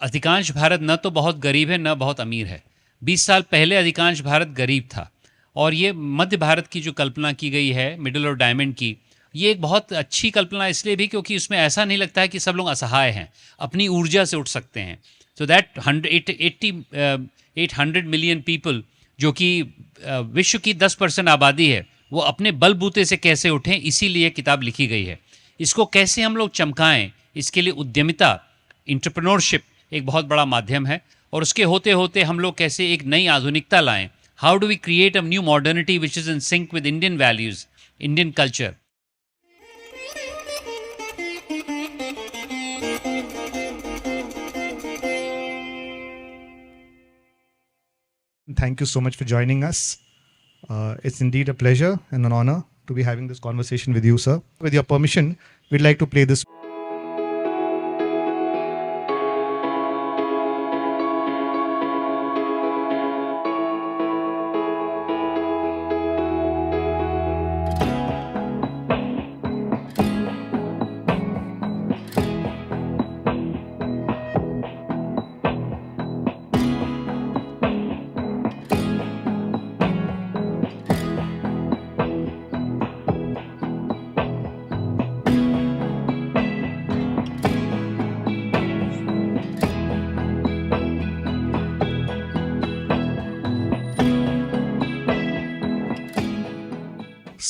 अधिकांश भारत न तो बहुत गरीब है न बहुत अमीर है। 20 साल पहले अधिकांश भारत गरीब था, और ये मध्य भारत की जो कल्पना की गई है मिडिल और डायमंड की, ये एक बहुत अच्छी कल्पना इसलिए भी क्योंकि उसमें ऐसा नहीं लगता है कि सब लोग असहाय हैं, अपनी ऊर्जा से उठ सकते हैं। सो दैट 800 मिलियन पीपल, जो कि विश्व की 10% आबादी है, वो अपने बलबूते से कैसे उठें, इसीलिए किताब लिखी गई है। इसको कैसे हम लोग चमकाएं, इसके लिए उद्यमिता, इंटरप्रेन्योरशिप एक बहुत बड़ा माध्यम है, और उसके होते होते हम लोग कैसे एक नई आधुनिकता लाएं। How do we create a new modernity which is in sync with Indian values, Indian culture. Thank you so much for joining us. It's indeed a pleasure and an honor to be having this conversation with you, sir. With your permission, we'd like to play this.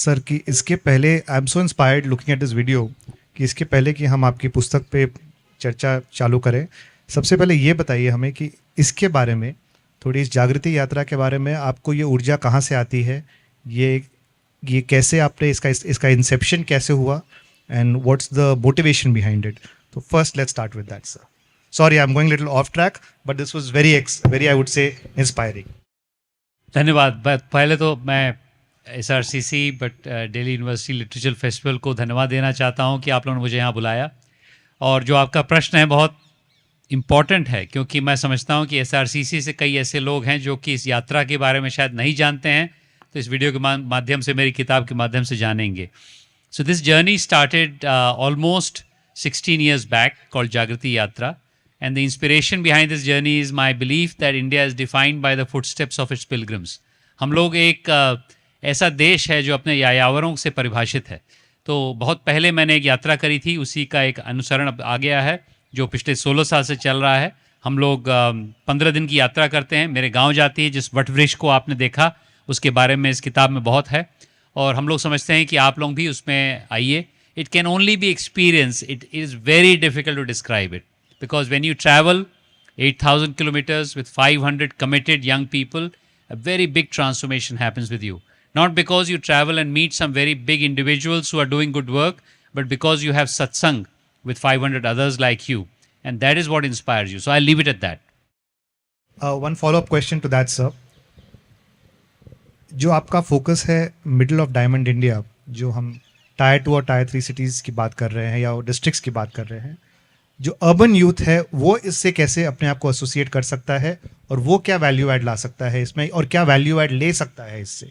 Sir कि इसके पहले I am so inspired looking at this video कि इसके पहले कि हम आपकी पुस्तक पे चर्चा चालू करें, सबसे पहले ये बताइए हमें कि इसके बारे में थोड़ी, इस जागृति यात्रा के बारे में आपको ये ऊर्जा कहाँ से आती है, ये कैसे आपने इसका इंसेप्शन कैसे हुआ, and what's the motivation behind it. तो first let's start with that sir. Sorry I am going little off track, but this was very I would say inspiring. धन्यवाद। पहले तो मैं SRCC but Delhi university literature festival को धन्यवाद देना चाहता हूं कि आप लोगों ने मुझे यहाँ बुलाया, और जो आपका प्रश्न है बहुत इम्पॉर्टेंट है, क्योंकि मैं समझता हूं कि SRCC से कई ऐसे लोग हैं जो कि इस यात्रा के बारे में शायद नहीं जानते हैं, तो इस वीडियो के माध्यम से, मेरी किताब के माध्यम से जानेंगे। So this journey started almost 16 years back, called जागृति यात्रा, and the inspiration behind this journey is my belief that India is defined by the footsteps of its pilgrims. हम लोग एक ऐसा देश है जो अपने यायावरों से परिभाषित है। तो बहुत पहले मैंने एक यात्रा करी थी, उसी का एक अनुसरण अब आ गया है, जो पिछले 16 साल से चल रहा है। हम लोग 15 दिन की यात्रा करते हैं। मेरे गांव जाती है, जिस वटवृक्ष को आपने देखा उसके बारे में इस किताब में बहुत है, और हम लोग समझते हैं कि आप लोग भी उसमें आइए। It can only be experience, it is very difficult to describe it, because when you travel 8,000 kilometers with 500 committed young people, a very big transformation happens with you. Not because you travel and meet some very big individuals who are doing good work, but because you have satsang with 500 others like you. And that is what inspires you. So I'll leave it at that. One follow-up question to that, sir. जो आपका focus है middle of diamond India, जो हम tyre 2 और tyre 3 cities की बात कर रहे हैं या डिस्ट्रिक्ट्स की बात कर रहे हैं, जो अर्बन यूथ है वो इससे कैसे अपने आप को एसोसिएट कर सकता है, और वो क्या वैल्यू ऐड ला सकता है इसमें, और क्या वैल्यू ऐड ले सकता है इससे?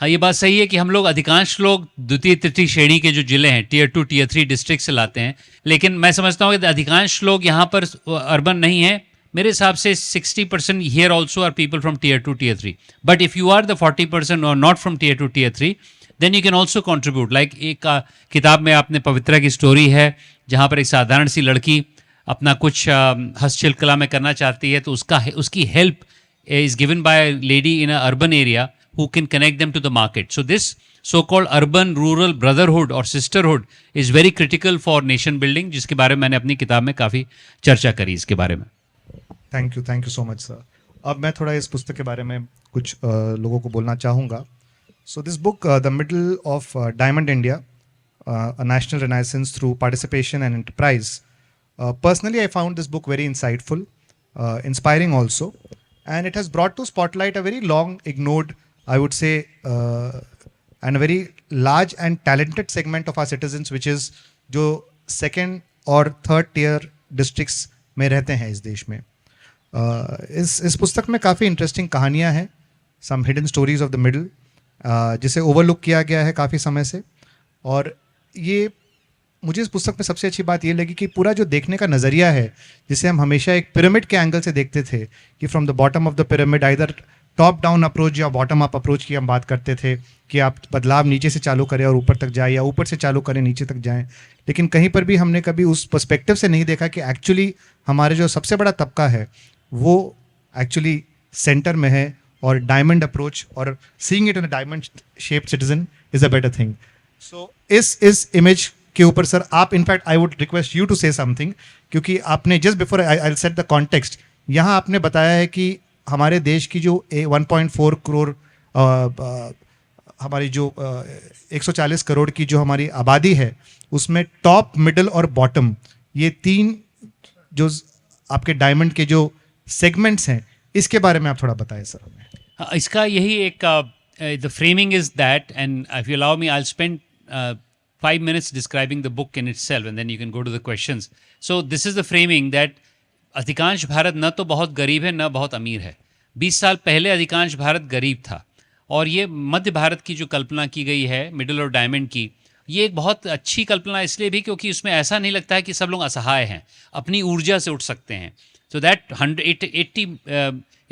हाँ, ये बात सही है कि हम लोग अधिकांश लोग द्वितीय तृतीय श्रेणी के जो जिले हैं, टियर 2 टियर 3 डिस्ट्रिक्ट से लाते हैं, लेकिन मैं समझता हूँ कि अधिकांश लोग यहाँ पर अर्बन नहीं हैं। मेरे हिसाब से 60% here also are people from tier 2 tier 3, but if you are the 40% और not from tier 2 tier 3, then you can also contribute. Like एक किताब में आपने पवित्रा की स्टोरी है, जहाँ पर एक साधारण सी लड़की अपना कुछ हस्तशिल्पकला में करना चाहती है, तो उसकी help is given by lady in a urban area who can connect them to the market. So this so-called urban rural brotherhood or sisterhood is very critical for nation building, जिसके बारे में मैंने अपनी किताब में काफ़ी चर्चा करी इसके बारे में। Thank you so much sir. अब मैं थोड़ा इस पुस्तक के बारे में कुछ लोगों को बोलना चाहूँगा। So this book the middle of diamond India, a national renaissance through participation and enterprise. Personally, I found this book very insightful, inspiring also, and it has brought to spotlight a very long ignored, I would say, and a very large and talented segment of our citizens, which is जो second और third tier districts में रहते हैं इस देश में। इस पुस्तक में काफ़ी इंटरेस्टिंग कहानियाँ हैं, some hidden stories of the middle, जिसे ओवरलुक किया गया है काफ़ी समय से, और ये मुझे इस पुस्तक में सबसे अच्छी बात ये लगी कि पूरा जो देखने का नज़रिया है, जिसे हम हमेशा एक पिरामिड के एंगल से देखते थे कि from the bottom of the pyramid, either top down approach या बॉटम अप अप्रोच की हम बात करते थे कि आप बदलाव नीचे से चालू करें और ऊपर तक जाए, या ऊपर से चालू करें नीचे तक जाएं। लेकिन कहीं पर भी हमने कभी उस पर्सपेक्टिव से नहीं देखा कि एक्चुअली हमारे जो सबसे बड़ा तबका है वो एक्चुअली सेंटर में है, और डायमंड अप्रोच और seeing it in a diamond shaped citizen is a better thing. So इस इमेज के ऊपर सर आप, in fact I would request you to say something, क्योंकि आपने just before I set the context, यहाँ आपने बताया है कि हमारे देश की जो 1.4 करोड़ हमारी जो 140 करोड़ की जो हमारी आबादी है, उसमें टॉप, मिडल और बॉटम, ये 3 जो आपके डायमंड के जो सेगमेंट्स हैं, इसके बारे में आप थोड़ा बताएं सर हमें। इसका यही एक the framing is that, and if you allow me I will spend 5 minutes describing the book in itself and then you can go to the questions. So this is the framing that अधिकांश भारत न तो बहुत गरीब है न बहुत अमीर है। 20 साल पहले अधिकांश भारत गरीब था, और ये मध्य भारत की जो कल्पना की गई है मिडिल और डायमंड की, ये एक बहुत अच्छी कल्पना इसलिए भी क्योंकि उसमें ऐसा नहीं लगता है कि सब लोग असहाय हैं, अपनी ऊर्जा से उठ सकते हैं। सो दैट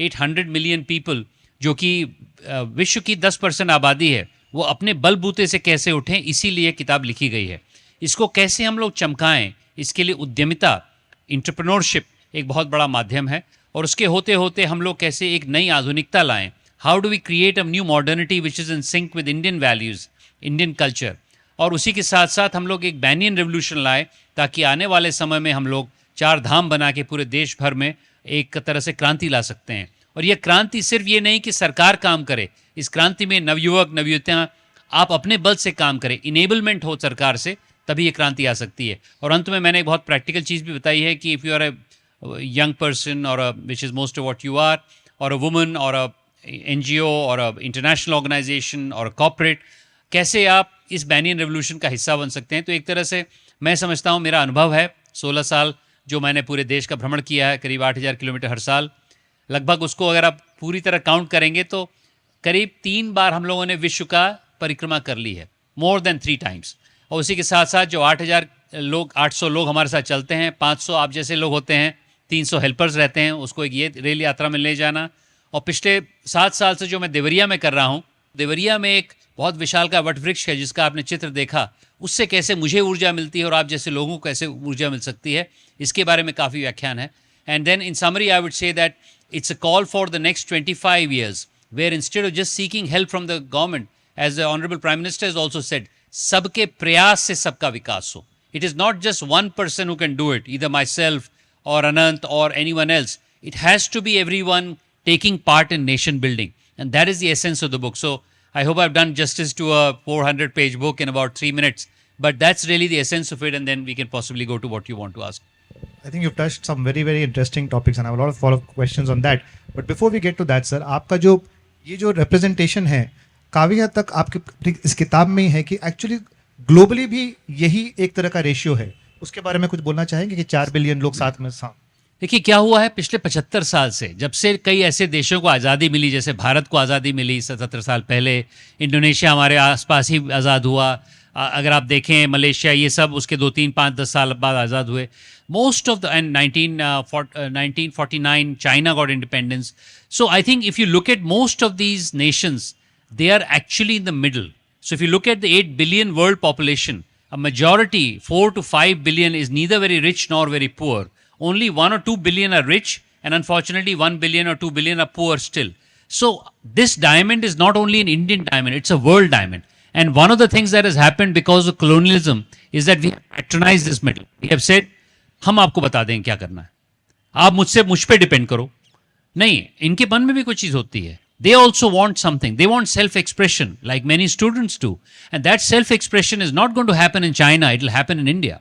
800 मिलियन पीपल, जो कि विश्व की 10% आबादी है, वो अपने बलबूते से कैसे उठें, इसीलिए किताब लिखी गई है। इसको कैसे हम लोग चमकाएं, इसके लिए उद्यमिता, इंटरप्रेन्योरशिप एक बहुत बड़ा माध्यम है, और उसके होते होते हम लोग कैसे एक नई आधुनिकता लाएं। How do we create a new modernity which is in sync with Indian values, Indian culture, और उसी के साथ साथ हम लोग एक बैनियन रेवोल्यूशन लाएं, ताकि आने वाले समय में हम लोग 4 धाम बना के पूरे देश भर में एक तरह से क्रांति ला सकते हैं। और यह क्रांति सिर्फ ये नहीं कि सरकार काम करे, इस क्रांति में नवयुवक नवयुवतियाँ आप अपने बल से काम करें, इनेबलमेंट हो सरकार से, तभी ये क्रांति आ सकती है। और अंत में मैंने एक बहुत प्रैक्टिकल चीज़ भी बताई है कि if you are a young person और which is most of what you are, और अ वुमन और अ NGO और अ इंटरनेशनल ऑर्गेनाइजेशन और कॉर्पोरेट, कैसे आप इस बैनियन रेवोल्यूशन का हिस्सा बन सकते हैं। तो एक तरह से मैं समझता हूँ, मेरा अनुभव है 16 साल जो मैंने पूरे देश का भ्रमण किया है, करीब 8000 किलोमीटर हर साल, लगभग उसको अगर आप पूरी तरह काउंट करेंगे तो करीब 3 बार हम लोगों ने विश्व का परिक्रमा कर ली है, मोर देन 3 times। और उसी के साथ साथ जो 800 लोग हमारे साथ चलते हैं, 500 आप जैसे लोग होते हैं, 300 हेल्पर्स रहते हैं, उसको एक ये रेल यात्रा में ले जाना। और पिछले 7 साल से जो मैं देवरिया में कर रहा हूँ, देवरिया में एक बहुत विशाल का वट वृक्ष है जिसका आपने चित्र देखा, उससे कैसे मुझे ऊर्जा मिलती है और आप जैसे लोगों को कैसे ऊर्जा मिल सकती है, इसके बारे में काफ़ी व्याख्यान है। And then in summary I would say that it's a call for the next 25 years, where instead of just seeking help from the government, as the Honorable Prime Minister has also said, सबके प्रयास से सबका विकास हो। It is not just one person who can do it, either myself or Anant or anyone else. It has to be everyone taking part in nation building, and that is the essence of the book. So I hope I've done justice to a 400-page book in about 3 minutes, but that's really the essence of it, and then we can possibly go to what you want to ask. I think you've touched some very, very interesting topics and I have a lot of follow-up questions on that. But before we get to that, sir, आपका जो ये जो representation है, काफ़ी हद तक आपके इस किताब में ही है कि एक्चुअली ग्लोबली भी यही एक तरह का रेशियो है। उसके बारे में कुछ बोलना चाहेंगे कि 4 बिलियन लोग साथ में साथ। देखिए क्या हुआ है पिछले 75 साल से, जब से कई ऐसे देशों को आज़ादी मिली, जैसे भारत को आज़ादी मिली 77 साल पहले, इंडोनेशिया हमारे आसपास ही आज़ाद हुआ, अगर आप देखें मलेशिया, ये सब उसके 2, 3, 5, 10 साल बाद आज़ाद हुए। Most of the, and 1949 China got independence. So I think if you look at most of these nations, they are actually in the middle. So if you look at the 8 billion world population, a majority, 4 to 5 billion, is neither very rich nor very poor. Only 1 or 2 billion are rich, and unfortunately 1 billion or 2 billion are poor still. So this diamond is not only an Indian diamond, it's a world diamond. And one of the things that has happened because of colonialism is that we have patronized this middle. We have said, हम आपको बता दें क्या करना है, आप मुझ पे डिपेंड करो। नहीं, इनके मन में भी कोई चीज़ होती है। They also want something. They want self-expression, like many students do. And that self-expression is not going to happen in China. It will happen in India.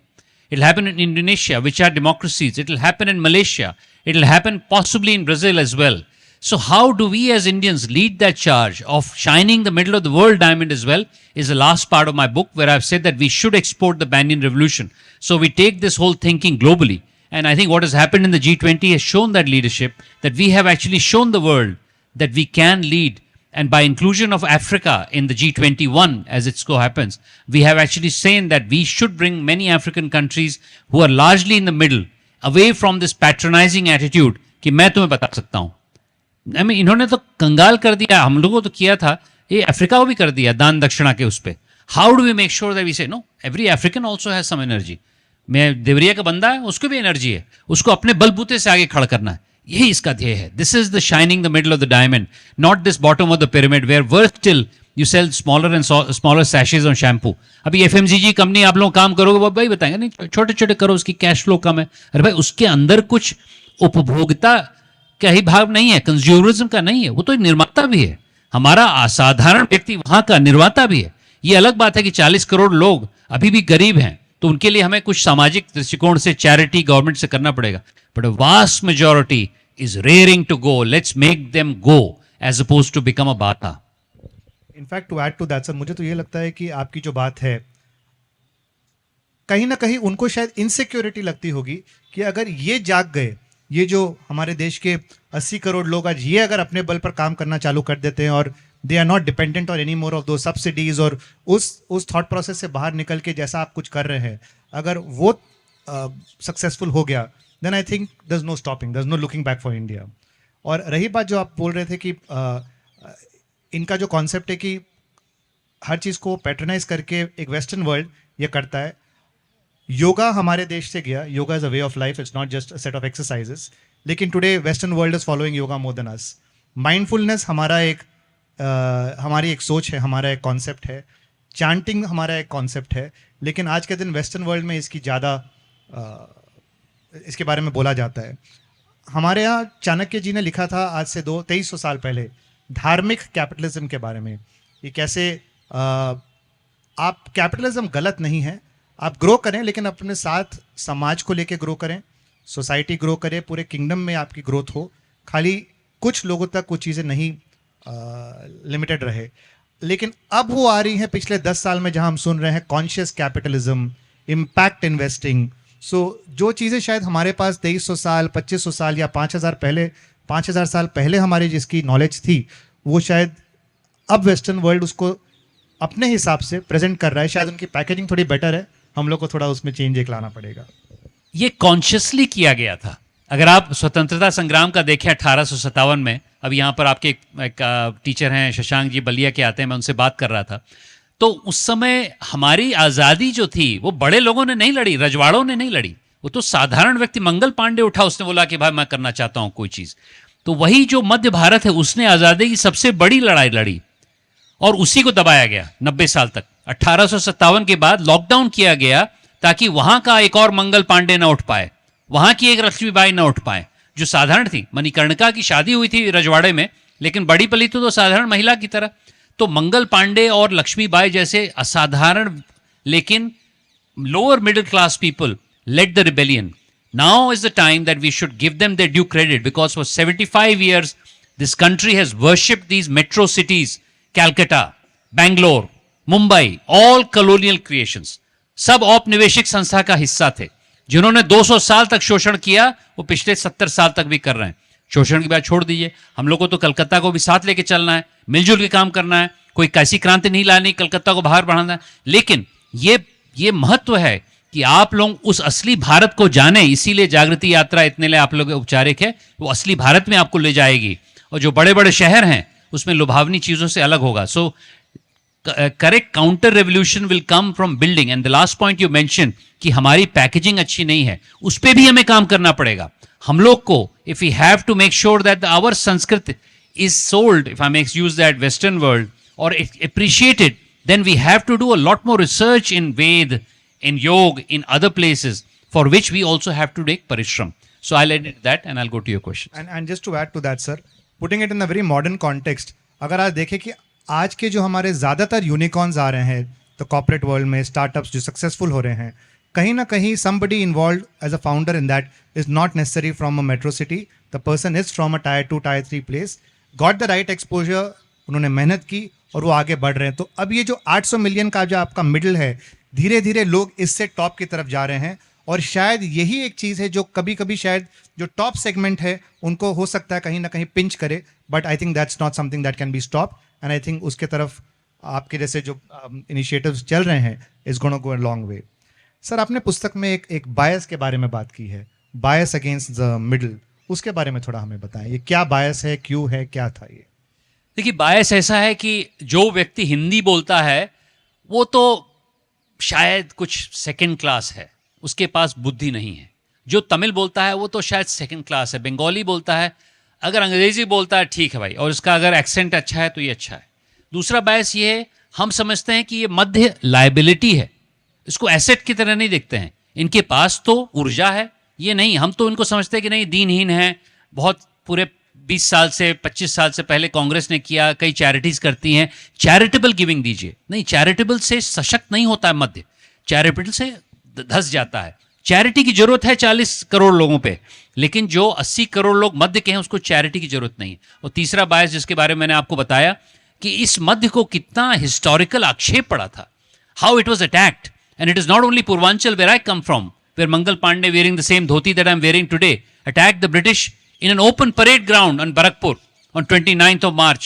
It will happen in Indonesia, which are democracies. It will happen in Malaysia. It will happen possibly in Brazil as well. So how do we as Indians lead that charge of shining the middle of the world diamond as well is the last part of my book, where I've said that we should export the Banyan Revolution. So we take this whole thinking globally. And I think what has happened in the G20 has shown that leadership, that we have actually shown the world that we can lead and by inclusion of Africa in the G21, as it so happens, we have actually seen that we should bring many African countries who are largely in the middle away from this patronizing attitude कि मैं तुम्हें बता सकता हूँ. I mean, इन्होंने तो कंगाल कर दिया, हम लोगों तो किया था, ये अफ्रीका को भी कर दिया दान दक्षिणा के उस पे. How do we make sure that we say no every African also has some energy. मैं देवरिया का बंदा है, उसको भी एनर्जी है, उसको अपने बलबूते से आगे खड़ा करना है. यही इसका ध्येय है. This is the shining the middle of the diamond, not this bottom of the pyramid where worth till you sell smaller and smaller सैशेज ऑन शैम्पू. अभी एफएमसीजी कंपनी आप लोग काम करोगे, वो भाई बताएंगे नहीं छोटे छोटे करो, उसकी कैश फ्लो कम है. अरे भाई उसके अंदर कुछ उपभोक्ता का ही भाव नहीं है, कंज्यूमरिज्म का नहीं है, वो तो निर्माता भी है. हमारा असाधारण व्यक्ति वहां का निर्माता भी है. ये अलग बात है कि 40 करोड़ लोग अभी भी गरीब हैं, तो उनके लिए हमें कुछ सामाजिक दृष्टिकोण से चैरिटी गवर्नमेंट से करना पड़ेगा. But vast majority is rearing to go. Let's make them go as opposed to become a bata. In fact to add to that sir, मुझे तो ये लगता है कि आपकी जो बात है कहीं ना कहीं उनको शायद इनसिक्योरिटी लगती होगी कि अगर ये जाग गए, ये जो हमारे देश के 80 करोड़ लोग आज ये अगर अपने बल पर काम करना चालू कर देते हैं और they are not dependent on any more of those subsidies, और उस थॉट प्रोसेस से बाहर निकल के जैसा आप कुछ कर रहे हैं, अगर वो सक्सेसफुल हो गया, then I think there's no stopping, there's no looking back for India. और रही बात जो आप बोल रहे थे कि इनका जो कॉन्सेप्ट है कि हर चीज़ को पैट्रनाइज करके एक वेस्टर्न वर्ल्ड ये करता है. योगा हमारे देश से गया, yoga is a way of life, it's not just a set of exercises. लेकिन today western world is following yoga more than us. Mindfulness हमारी एक सोच है, हमारा एक कॉन्सेप्ट है. चैंटिंग हमारा एक कॉन्सेप्ट है. लेकिन आज के दिन वेस्टर्न वर्ल्ड में इसकी ज़्यादा इसके बारे में बोला जाता है. हमारे यहाँ चाणक्य जी ने लिखा था आज से 2300 साल पहले धार्मिक कैपिटलिज्म के बारे में, कि कैसे आप कैपिटलिज्म गलत नहीं है, आप ग्रो करें लेकिन अपने साथ समाज को लेके ग्रो करें, सोसाइटी ग्रो करे, पूरे किंगडम में आपकी ग्रोथ हो, खाली कुछ लोगों तक कुछ चीज़ें नहीं लिमिटेड रहे. लेकिन अब वो आ रही हैं पिछले 10 साल में, जहां हम सुन रहे हैं कॉन्शियस कैपिटलिज्म, इम्पैक्ट इन्वेस्टिंग. सो जो चीज़ें शायद हमारे पास 2300 साल 2500 साल या 5000 साल पहले हमारी जिसकी नॉलेज थी, वो शायद अब वेस्टर्न वर्ल्ड उसको अपने हिसाब से प्रेजेंट कर रहा है. शायद उनकी पैकेजिंग थोड़ी बेटर है, हम लोग को थोड़ा उसमें चेंज एक लाना पड़ेगा. ये कॉन्शियसली किया गया था. अगर आप स्वतंत्रता संग्राम का देखें 1857 में, अब यहाँ पर आपके एक टीचर हैं शशांक जी बलिया के आते हैं, मैं उनसे बात कर रहा था, तो उस समय हमारी आज़ादी जो थी वो बड़े लोगों ने नहीं लड़ी, रजवाड़ों ने नहीं लड़ी, वो तो साधारण व्यक्ति मंगल पांडे उठा, उसने बोला कि भाई मैं करना चाहता हूँ कोई चीज़. तो वही जो मध्य भारत है उसने आज़ादी की सबसे बड़ी लड़ाई लड़ी और उसी को दबाया गया 90 साल तक. 1857 के बाद लॉकडाउन किया गया ताकि वहां का एक और मंगल पांडे ना उठ पाए, वहां की एक लक्ष्मीबाई ना उठ पाए जो साधारण थी. मणिकर्णिका की शादी हुई थी रजवाड़े में, लेकिन बड़ी पली तो साधारण महिला की तरह. तो मंगल पांडे और लक्ष्मीबाई जैसे असाधारण लेकिन lower middle class people led the rebellion. Now is the time that we should give them their due credit, because for 75 years this country has worshipped these metro cities, Calcutta, Bangalore, Mumbai, all colonial creations. सब औपनिवेशिक संस्था का हिस्सा थे जिन्होंने 200 साल तक शोषण किया, वो पिछले 70 साल तक भी कर रहे हैं. शोषण की बात छोड़ दीजिए, हम लोग को तो कलकत्ता को भी साथ लेके चलना है, मिलजुल के काम करना है, कोई कैसी क्रांति नहीं लानी, कलकत्ता को बाहर बढ़ाना है. लेकिन ये महत्व है कि आप लोग उस असली भारत को जाने, इसीलिए जागृति यात्रा इतने लिए आप लोग औपचारिक है, वो असली भारत में आपको ले जाएगी. और जो बड़े बड़े शहर हैं उसमें लुभावनी चीज़ों से अलग होगा. So correct counter revolution will come from building. And the last point you mention कि हमारी पैकेजिंग अच्छी नहीं है, उस पर भी हमें काम करना पड़ेगा. हम लोग को if we have to make sure that our Sanskrit is sold, if I make use that western world और appreciated, then we have to do a lot more research in Veda, in yoga, in other places, for which we also have to take parishram. So I'll end it that and I'll go to your question. And just to add to that, sir, putting it in a very modern context, अगर आप देखें कि आज के जो हमारे ज़्यादातर unicorns आ रहे हैं तो कॉर्पोरेट वर्ल्ड में, स्टार्टअप्स जो सक्सेसफुल हो रहे हैं, कहीं ना कहीं somebody involved as a founder in that is not necessarily from a metro city. The person is from a tier 2, tier 3 place, got the right exposure, उन्होंने मेहनत की और वो आगे बढ़ रहे हैं. तो अब ये जो 800 मिलियन का जो आपका मिडिल है, धीरे धीरे लोग इससे टॉप की तरफ जा रहे हैं और शायद यही एक चीज़ है जो कभी कभी शायद जो टॉप सेगमेंट है उनको हो सकता है कहीं ना कहीं पिंच करे, but I think that's not something that can be stop, and I think उसके तरफ आपके जैसे जो इनिशिएटिव्स चल रहे हैं is gonna go a long way. Sir, आपने पुस्तक में एक बायस के बारे में बात की है, बायस अगेंस्ट द मिडिल, उसके बारे में थोड़ा हमें बताएं, ये क्या बायस है, क्यों है, क्या था ये? देखिए, बायस ऐसा है कि जो व्यक्ति हिंदी बोलता है वो तो शायद कुछ सेकंड क्लास है, उसके पास बुद्धि नहीं है। जो तमिल बोलता है वो तो शायद सेकंड क्लास है। बंगाली बोलता है, अगर अंग्रेजी बोलता है ठीक है भाई, और उसका अगर एक्सेंट अच्छा है तो ये अच्छा है। दूसरा बायस ये है, हम समझते हैं कि ये मध्य लाइबिलिटी है, इसको एसेट की तरह नहीं देखते हैं। इनके पास तो ऊर्जा है, ये नहीं, हम तो इनको समझते हैं कि नहीं दीनहीन है। बहुत पूरे 20 साल से 25 साल से पहले कांग्रेस ने किया, कई चैरिटीज करती हैं, चैरिटेबल गिविंग दीजिए। नहीं, चैरिटेबल से सशक्त नहीं होता है मध्य, चैरिटेबल से धस जाता है। चैरिटी की जरूरत है 40 करोड़ लोगों पे, लेकिन जो 80 करोड़ लोग मध्य के हैं उसको चैरिटी की जरूरत नहीं है। और तीसरा बायस जिसके बारे में मैंने आपको बताया कि इस मध्य को कितना हिस्टोरिकल आक्षेप पड़ा था, how it was attacked, and it is not only Purvanchal where I come from, where Mangal Pandey wearing the same dhoti that I'm wearing today attacked the British in an open parade ground on Barakpur on 29th of March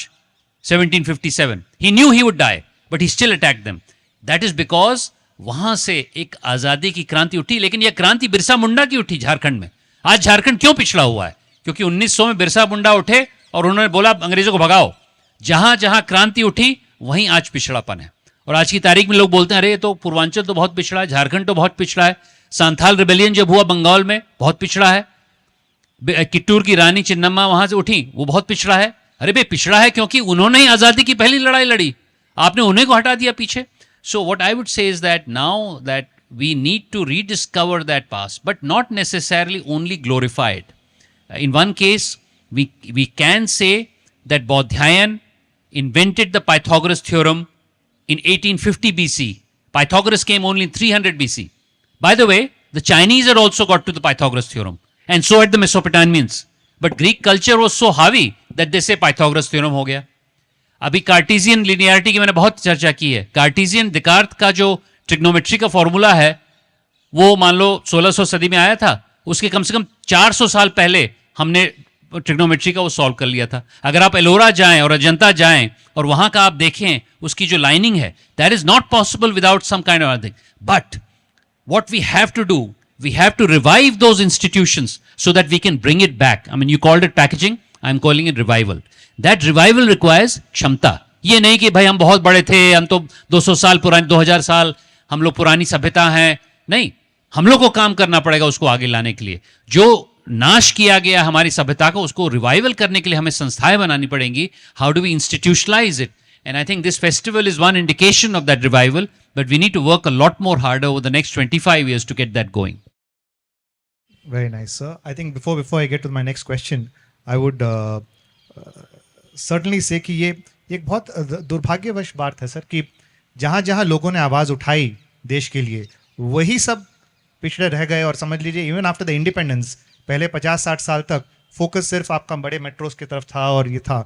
1757. He knew he would die, but he still attacked them. That is because वहां से एक आजादी की क्रांति उठी, लेकिन यह क्रांति बिरसा मुंडा की उठी झारखंड में। आज झारखंड क्यों पिछड़ा हुआ है? क्योंकि 1900 में बिरसा मुंडा उठे और उन्होंने बोला अंग्रेजों को भगाओ। जहां जहां क्रांति उठी वहीं आज पिछड़ापन है। और आज की तारीख में लोग बोलते हैं अरे तो पूर्वांचल तो बहुत पिछड़ा है, झारखंड तो बहुत पिछड़ा है। सांथाल रिबेलियन जब हुआ बंगाल में, बहुत पिछड़ा है। किट्टूर की रानी चिन्नम्मा वहां से उठी, वो बहुत पिछड़ा है। अरे भाई पिछड़ा है क्योंकि उन्होंने ही आजादी की पहली लड़ाई लड़ी, आपने उन्हें को हटा दिया पीछे। So what I would say is that now that we need to rediscover that past, but not necessarily only glorified. In one case we can say that Baudhayana invented the Pythagoras theorem in 1850 BC. Pythagoras came only in 300 BC. By the way, the Chinese had also got to the Pythagoras theorem, and so had the Mesopotamians. But Greek culture was so heavy that they say Pythagoras theorem हो गया। अभी Cartesian linearity की मैंने बहुत चर्चा की है। Cartesian डिकार्त का जो ट्रिग्नोमेट्री का फॉर्मूला है वो मान लो 1600 सदी में आया था, उसके कम से कम 400 साल पहले हमने ट्रिग्नोमेट्री का वो सॉल्व कर लिया था। अगर आप एलोरा जाएं और अजंता जाएं और वहां का आप देखें उसकी जो लाइनिंग है, that is not possible without some kind of thing. But what we have to do, we have to revive those institutions so that we can bring it back. I mean you called it packaging, I am calling it revival. That revival requires क्षमता। ये नहीं कि भाई हम बहुत बड़े थे, हम तो 200 साल पुराने, 2000 साल हम लोग पुरानी सभ्यता हैं। नहीं, हम लोग को काम करना पड़ेगा उसको आगे लाने के लिए। जो नाश किया गया हमारी सभ्यता को, उसको रिवाइवल करने के लिए हमें संस्थाएं बनानी पड़ेंगी। How do we institutionalize it? And I think this festival is one indication of that revival, but we need to work a lot more harder over the next 25 years to get that going. Very nice, sir. I think before I get to my next question, I would certainly say कि ये एक बहुत दुर्भाग्यवश बात है sir कि जहाँ जहाँ लोगों ने आवाज़ उठाई देश के लिए, वही सब पिछड़े रह गए। और समझ लीजिए इवन आफ्टर द इंडिपेंडेंस, पहले 50-60 साल तक फोकस सिर्फ आपका बड़े मेट्रोस की तरफ था और ये था।